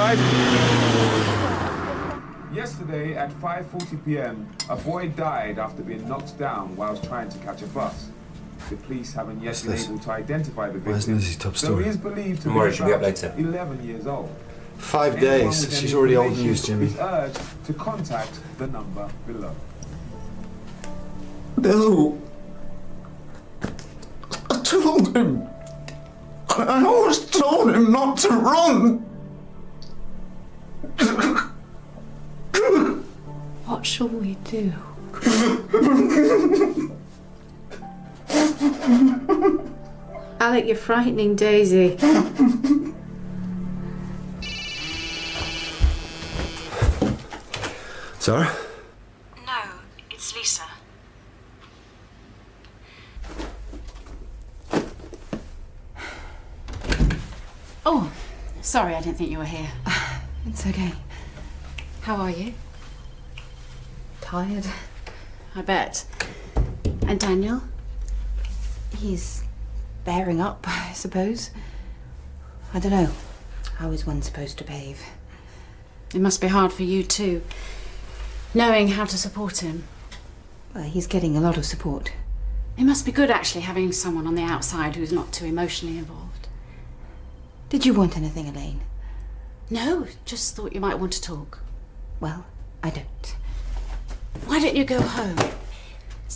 outside? Yesterday at 5:40 p.m, a boy died after being knocked down whilst trying to catch a bus. The police haven't yet been able to identify the victim, though he is believed to be about 11 years old. 5 days. She's already old news, Jimmy. Is urged to contact the number below. No. I told him. I always told him not to run. What shall we do? Alec, you're frightening Daisy. Sarah? No, it's Lisa. Oh, sorry, I didn't think you were here. It's okay. How are you? Tired. I bet. And Daniel? He's bearing up, I suppose. I don't know. How is one supposed to behave? It must be hard for you too, knowing how to support him. Well, he's getting a lot of support. It must be good actually having someone on the outside who's not too emotionally involved. Did you want anything, Elaine? No, just thought you might want to talk. Well, I don't. Why don't you go home?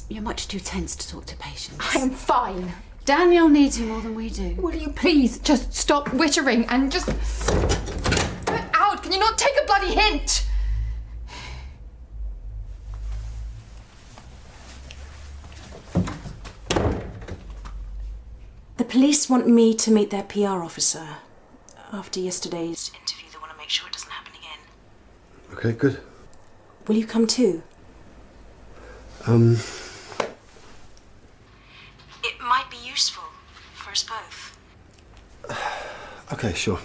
You're much too tense to talk to patients. I am fine. Daniel needs you more than we do. Will you please just stop wittering and just... Get out! Can you not take a bloody hint? The police want me to meet their PR officer. After yesterday's interview, they want to make sure it doesn't happen again. Okay, good. Will you come too? It might be useful for us both. Okay, sure.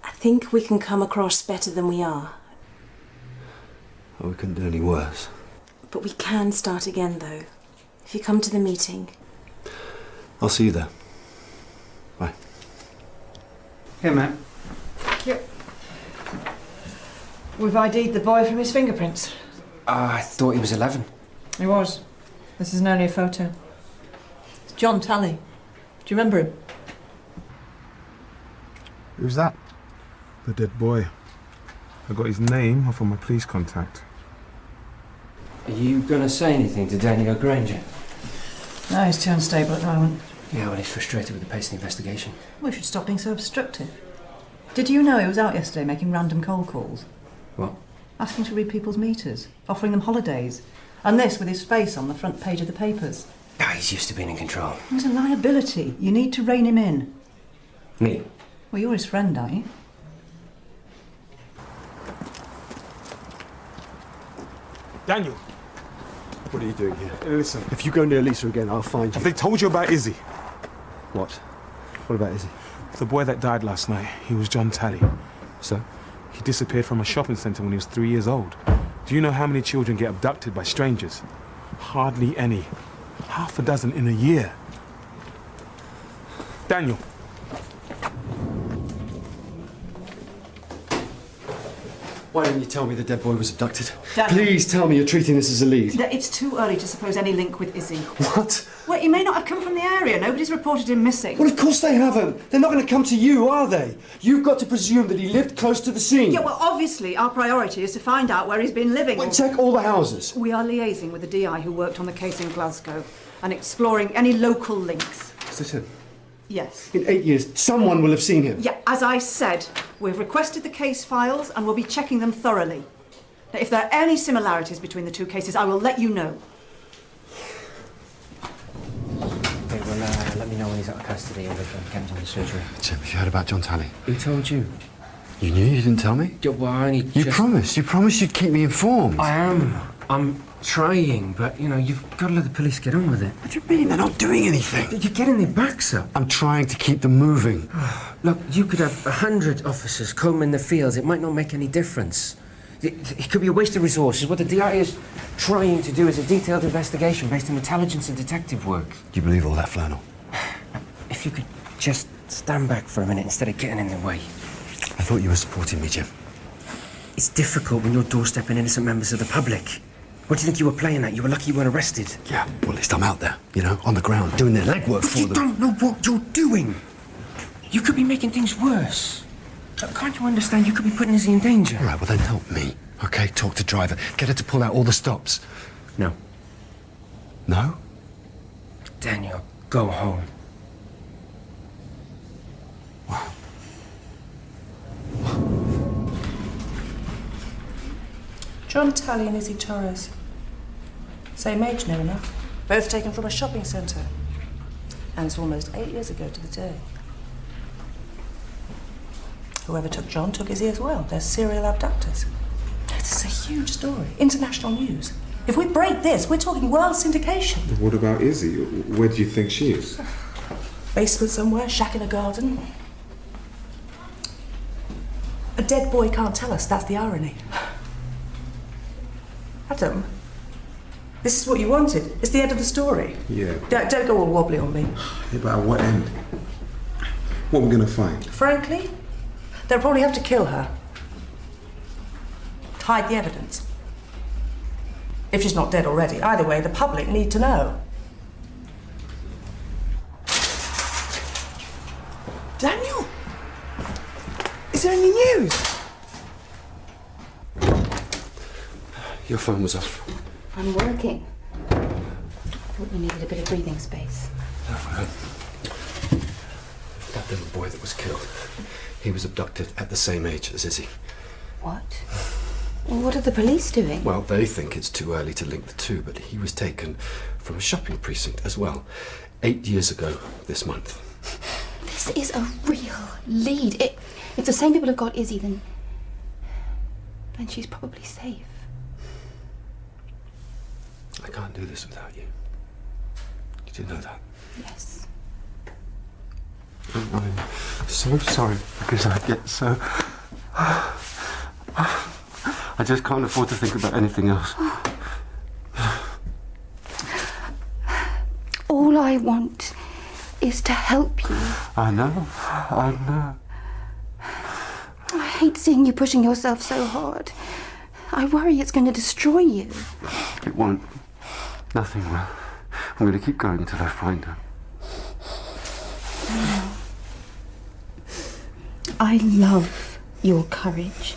I think we can come across better than we are. Oh, we couldn't do any worse. But we can start again, though. If you come to the meeting. I'll see you there. Bye. Here, Matt. Yep. We've ID'd the boy from his fingerprints. I thought he was 11. He was. This isn't only a photo. It's John Talley. Do you remember him? Who's that? The dead boy. I got his name off of my police contact. Are you going to say anything to Daniel Granger? No, he's too unstable at the moment. Yeah, well, he's frustrated with the pace of the investigation. We should stop being so obstructive. Did you know he was out yesterday making random cold calls? What? Asking to read people's meters, offering them holidays. And this with his face on the front page of the papers. Ah, he's used to being in control. He's a liability. You need to rein him in. Me? Well, you're his friend, aren't you? Daniel! What are you doing here? Listen. If you go near Lisa again, I'll find you. Have they told you about Izzy? What? What about Izzy? The boy that died last night, he was John Talley. So? He disappeared from a shopping centre when he was 3 years old. Do you know how many children get abducted by strangers? Hardly any. Half a dozen in a year. Daniel. Why didn't you tell me the dead boy was abducted? Daniel. Please tell me you're treating this as a lead. It's too early to suppose any link with Izzy. What? Well, he may not have come from the area. Nobody's reported him missing. Well, of course they haven't. They're not going to come to you, are they? You've got to presume that he lived close to the scene. Yeah, well, obviously, our priority is to find out where he's been living. Well, check all the houses. We are liaising with the DI who worked on the case in Glasgow and exploring any local links. Is this him? Yes. In 8 years, someone will have seen him. Yeah, as I said, we've requested the case files and we'll be checking them thoroughly. Now, if there are any similarities between the two cases, I will let you know. Okay, well, let me know when he's out of custody and we've kept him in the surgery. Jim, have you heard about John Talley? Who told you? You knew? You didn't tell me? Yeah, well, I only You promised. You promised you'd keep me informed. I am. I'm trying, but, you know, you've got to let the police get on with it. What do you mean? They're not doing anything. You're getting their backs up. I'm trying to keep them moving. Look, you could have 100 officers combing the fields. It might not make any difference. It could be a waste of resources. What the DI is trying to do is a detailed investigation based on intelligence and detective work. Do you believe all that flannel? If you could just stand back for a minute instead of getting in the way. I thought you were supporting me, Jim. It's difficult when you're doorstepping innocent members of the public. What do you think you were playing at? You were lucky you weren't arrested. Yeah, well, at least I'm out there, you know, on the ground, doing their legwork for them. You don't know what you're doing. You could be making things worse. Can't you understand? You could be putting Izzy in danger. All right, well, then help me, OK? Talk to driver. Get her to pull out all the stops. No. No? Daniel, go home. Wow. John Talley and Izzy Torres. Same age, near enough. Both taken from a shopping centre. And it's almost 8 years ago to the day. Whoever took John took Izzy as well. They're serial abductors. This is a huge story. International news. If we break this, we're talking world syndication. What about Izzy? Where do you think she is? Basement somewhere, shack in a garden. A dead boy can't tell us, that's the irony. Adam, this is what you wanted. It's the end of the story. Yeah. Don't go all wobbly on me. Yeah, but at what end? What we're gonna find? Frankly, they'll probably have to kill her. Hide the evidence. If she's not dead already. Either way, the public need to know. Daniel! Is there any news? Your phone was off. I'm working. Thought we needed a bit of breathing space. That little boy that was killed, he was abducted at the same age as Izzy. What? Well, what are the police doing? Well, they think it's too early to link the two, but he was taken from a shopping precinct as well, 8 years ago this month. This is a real lead. If the same people have got Izzy, then she's probably safe. I can't do this without you. Did you know that? Yes. I'm so sorry because I get so... I just can't afford to think about anything else. All I want is to help you. I know. I hate seeing you pushing yourself so hard. I worry it's going to destroy you. It won't. Nothing will. I'm going to keep going until I find her. I love your courage,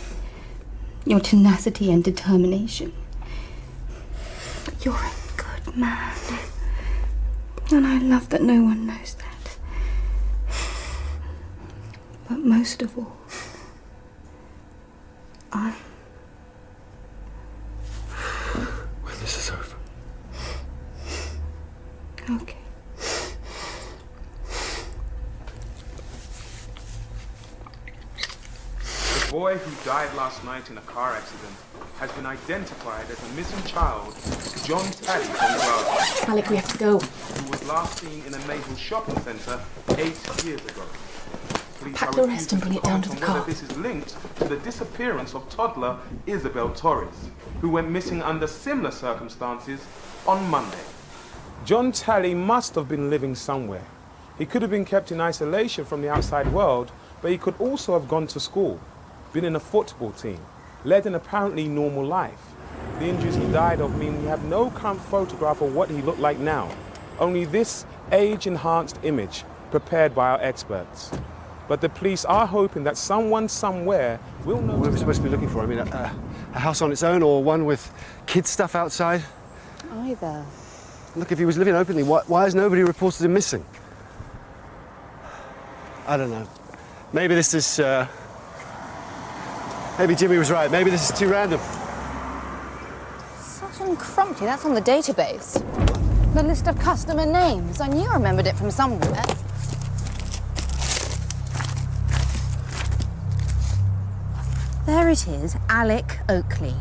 your tenacity and determination. You're a good man. And I love that no one knows that. But most of all, When this is over. Okay. The boy who died last night in a car accident has been identified as a missing child, John Talley from Carousel, Alec, we have to go. who was last seen in a Mayhill shopping centre 8 years ago. Police Pack are the rest and bring it down to the refusing comment on car. whether this is linked to the disappearance of toddler Isabel Torres, who went missing under similar circumstances on Monday. John Talley must have been living somewhere. He could have been kept in isolation from the outside world, but he could also have gone to school, been in a football team, led an apparently normal life. The injuries he died of mean we have no current photograph of what he looked like now, only this age-enhanced image prepared by our experts. But the police are hoping that someone somewhere will know. What are we supposed to be looking for? I mean, a house on its own or one with kids' stuff outside? Either. Look, if he was living openly, why has nobody reported him missing? I don't know. Maybe this is... Maybe Jimmy was right. Maybe this is too random. Sutton Crumpty, that's on the database. The list of customer names. I knew I remembered it from somewhere. There it is, Alec Oakley.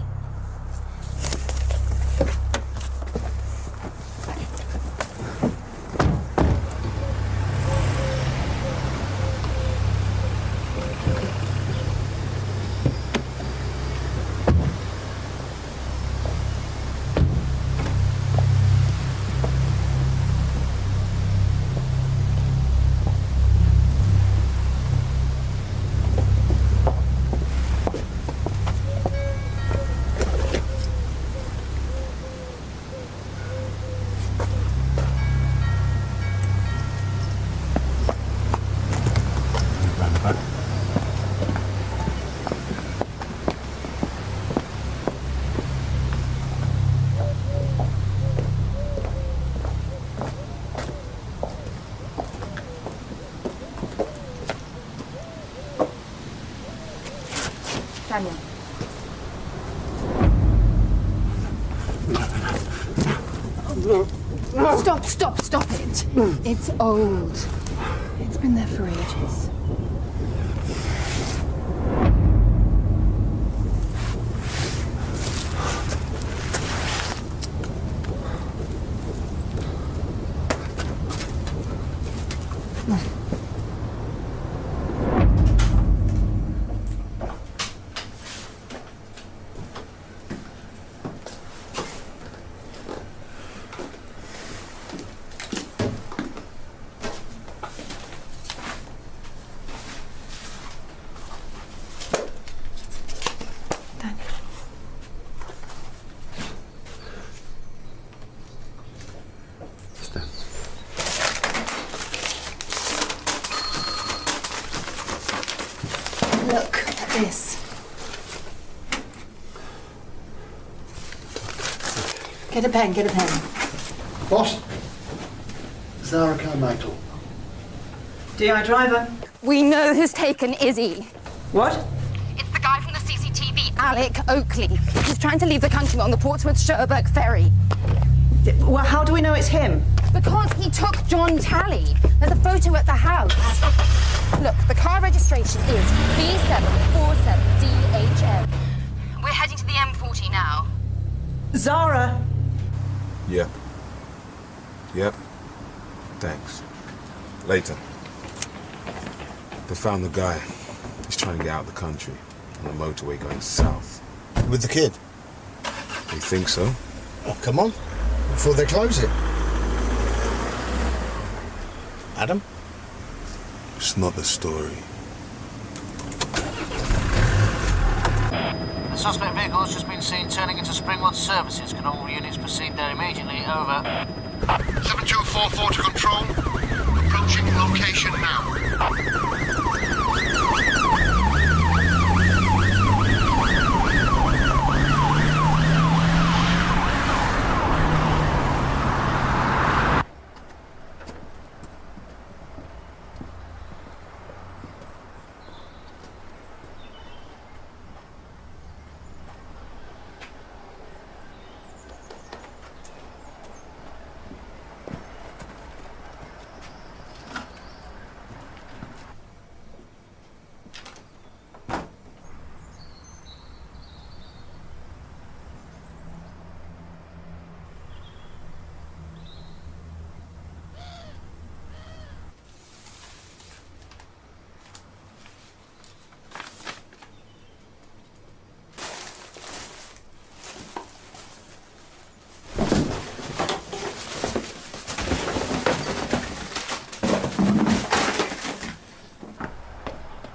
Daniel. Stop it. It's old. It's been there for ages. Look at this. Get a pen. Boss? Zara Carmichael. DI driver. We know who's taken Izzy. What? It's the guy from the CCTV, Alec Oakley. He's trying to leave the country on the Portsmouth-Sherbrooke ferry. Well, how do we know it's him? Because he took John Talley. There's a photo at the house. Look, the car registration is B747DHM. We're heading to the M40 now. Zara! Yep. Thanks. Later. They found the guy. He's trying to get out of the country on the motorway going south. With the kid? You think so? Oh, come on. Before they close it. Adam? It's not the story. The suspect vehicle has just been seen turning into Springwood Services. Can all units proceed there immediately? Over. 7244 to control. Approaching location now.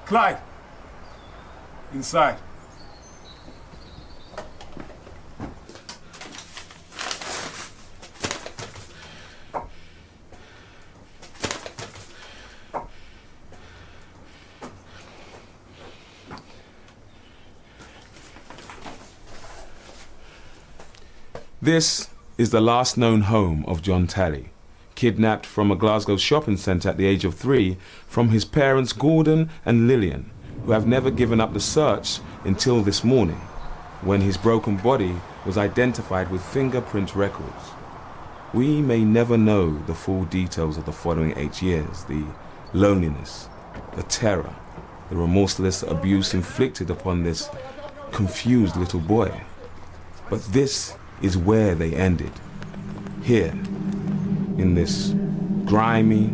Clyde! Inside. This is the last known home of John Talley, kidnapped from a Glasgow shopping centre at the age of 3 from his parents Gordon and Lillian, who have never given up the search until this morning, when his broken body was identified with fingerprint records. We may never know the full details of the following 8 years, the loneliness, the terror, the remorseless abuse inflicted upon this confused little boy. But this is where they ended. Here, in this grimy,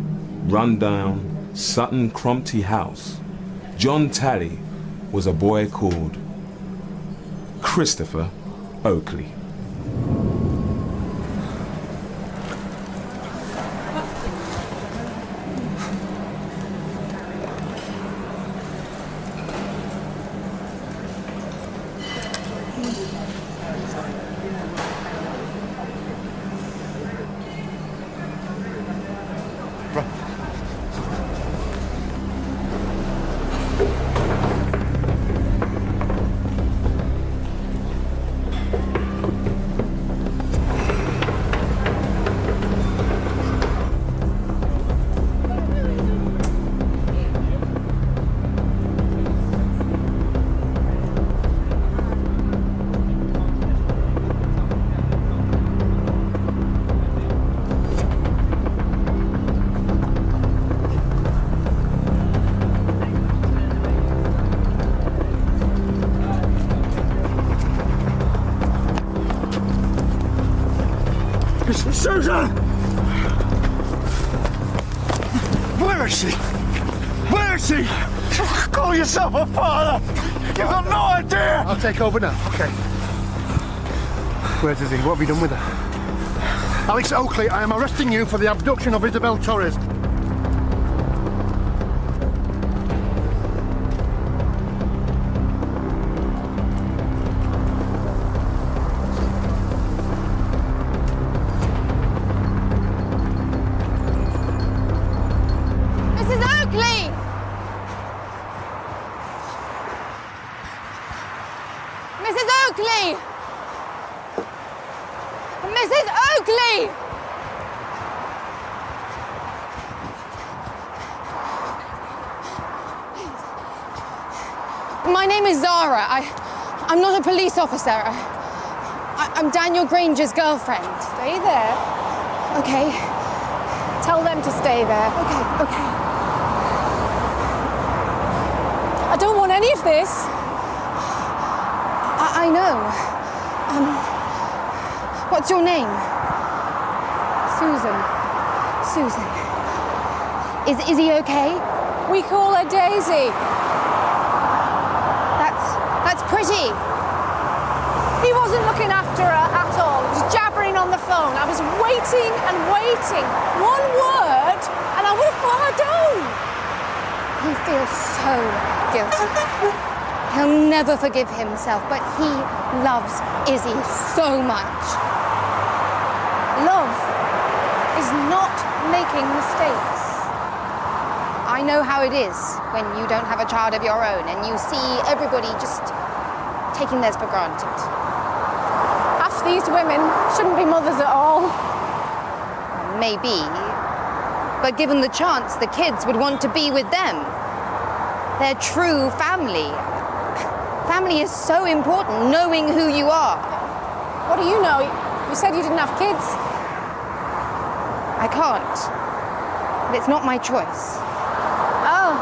run-down Sutton Crompty house, John Talley was a boy called Christopher Oakley. Susan! Where is she? Where is she? Call yourself a father! You've got no idea! I'll take over now, okay. Where's Izzy? What have you done with her? Alex Oakley, I am arresting you for the abduction of Isabel Torres. My name is Zara. I'm not a police officer. I'm Daniel Granger's girlfriend. Stay there. Okay. Tell them to stay there. Okay. I don't want any of this. I know. What's your name? Susan. Susan. Is he okay? We call her Daisy. That's pretty. He wasn't looking after her at all. He was jabbering on the phone. I was waiting and waiting. One word, and I would have put her down. He feels so guilty. He'll never forgive himself, but he loves Izzy so much. Love is not making mistakes. I know how it is when you don't have a child of your own and you see everybody just taking theirs for granted. Half these women shouldn't be mothers at all. Maybe, but given the chance, the kids would want to be with them. Their true family. Family is so important, knowing who you are. What do you know? You said you didn't have kids. I can't. But it's not my choice. Oh.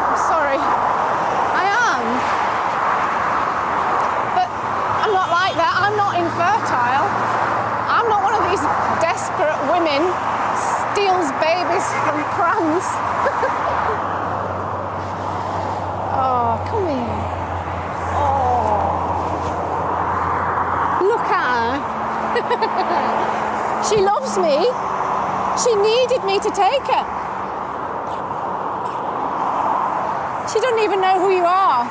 I'm sorry. I am. But I'm not like that. I'm not infertile. I'm not one of these desperate women steals babies from prams. Oh, come here. Oh. Look at her. She loves me. She needed me to take her. She doesn't even know who you are.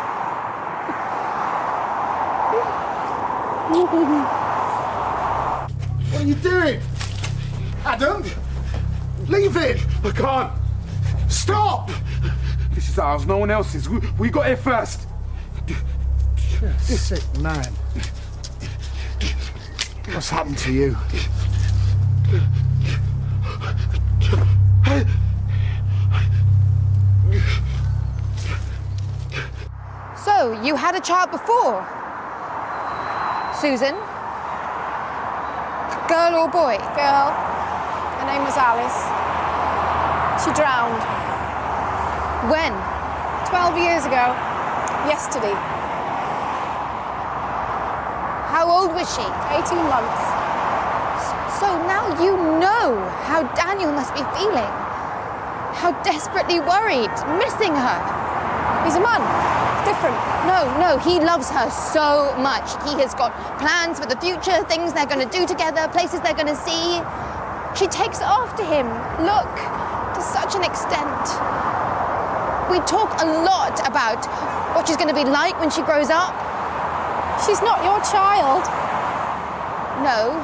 What are you doing? Adam? Leave it! I can't. Stop! This is ours, no one else's. We got here first. You're a sick man. What's happened to you? So, you had a child before? Susan? Girl or boy? Girl. Her name was Alice. She drowned. When? 12 years ago. Yesterday. How old was she? 18 months. So now you know how Daniel must be feeling. How desperately worried, missing her. He's a man. Different. No, he loves her so much. He has got plans for the future, things they're going to do together, places they're going to see. She takes after him. Look, to such an extent. We talk a lot about what she's going to be like when she grows up. She's not your child. No.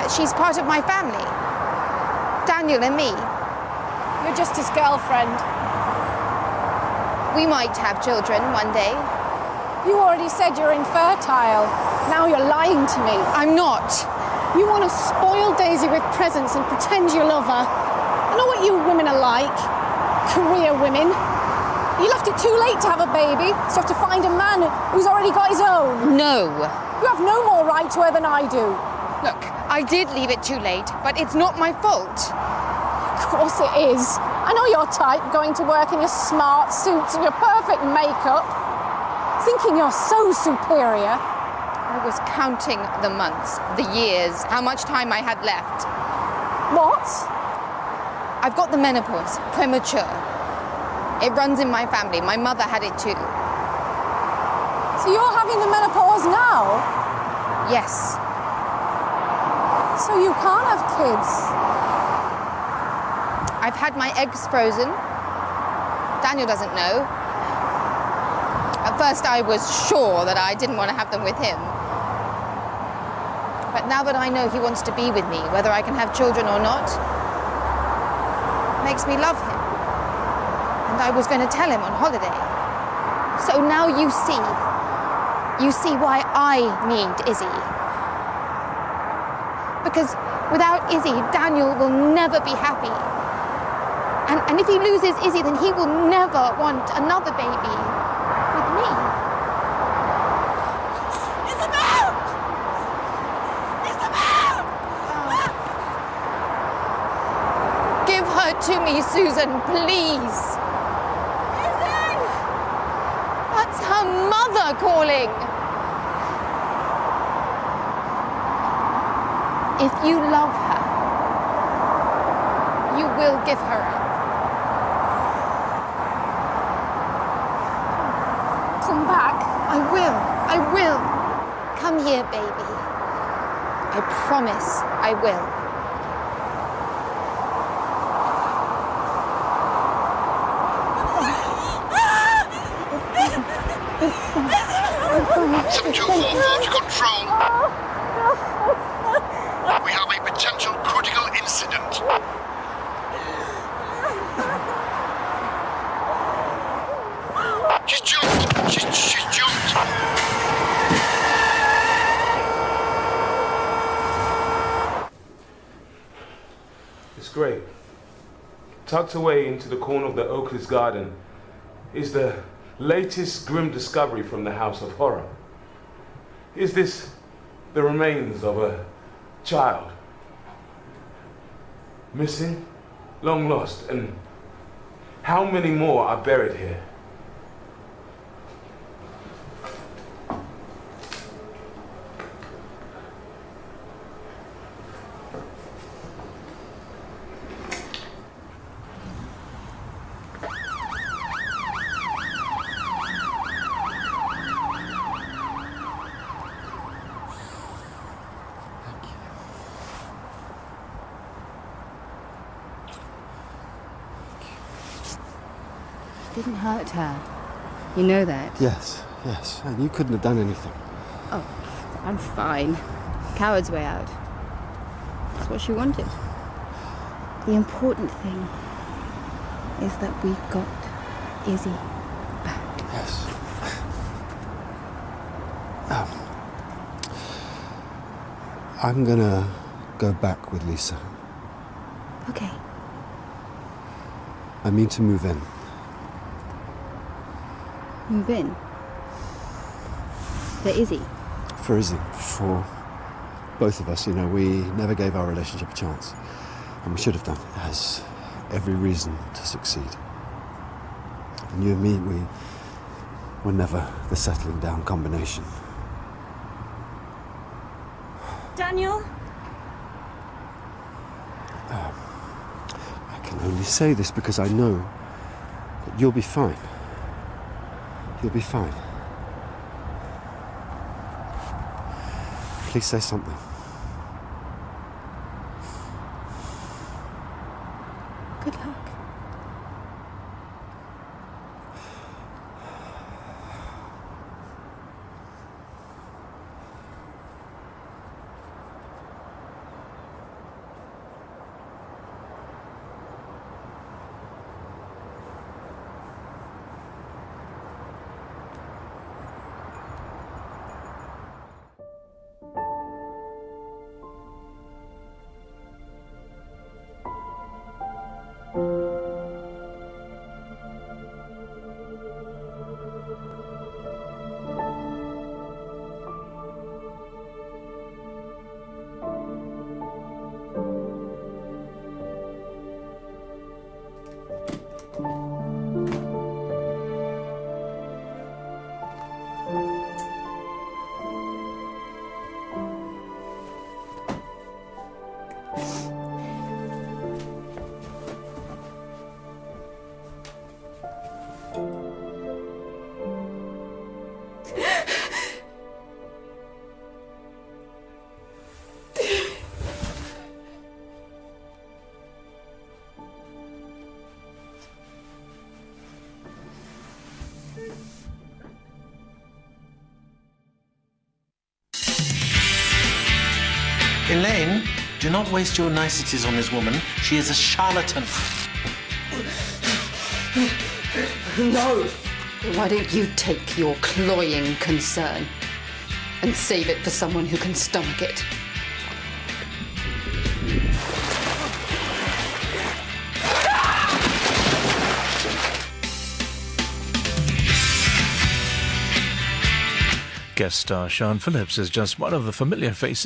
But she's part of my family. Daniel and me. You're just his girlfriend. We might have children one day. You already said you're infertile. Now you're lying to me. I'm not. You want to spoil Daisy with presents and pretend you love her. I know what you women are like. Career women. You left it too late to have a baby, so you have to find a man who's already got his own. No. You have no more right to her than I do. Look, I did leave it too late, but it's not my fault. Of course it is. I know your type, going to work in your smart suits and your perfect makeup, thinking you're so superior. I was counting the months, the years, how much time I had left. What? I've got the menopause, premature. It runs in my family. My mother had it too. So you're having the menopause now? Yes. So you can't have kids? I've had my eggs frozen. Daniel doesn't know. At first I was sure that I didn't want to have them with him. But now that I know he wants to be with me, whether I can have children or not, makes me love him. And I was going to tell him on holiday. So now you see why I need Izzy. Because without Izzy, Daniel will never be happy. And if he loses Izzy, then he will never want another baby with me. Isabel! Isabel! Give her to me, Susan, please. Izzy! That's her mother calling. If you love her, you will give her up. Come back. I will. Come here, baby. I promise I will. to control. We have a potential critical incident. She's jumped. She's jumped. It's great. Tucked away into the corner of the Oakley's garden is the latest grim discovery from the House of Horror. Is this the remains of a child? Missing, long lost, and how many more are buried here? Didn't hurt her. You know that? Yes, yes. And you couldn't have done anything. Oh, I'm fine. Coward's way out. That's what she wanted. The important thing is that we got Izzy back. Yes. I'm gonna go back with Lisa. Okay. I mean to move in. Move in. For Izzy. For Izzy. For both of us, you know, we never gave our relationship a chance. And we should have done. It has every reason to succeed. And you and me, we were never the settling down combination. Daniel? I can only say this because I know that you'll be fine. You'll be fine. Please say something. Good luck. Thank you. Do not waste your niceties on this woman. She is a charlatan. No! Why don't you take your cloying concern and save it for someone who can stomach it? Guest star Sean Phillips is just one of the familiar faces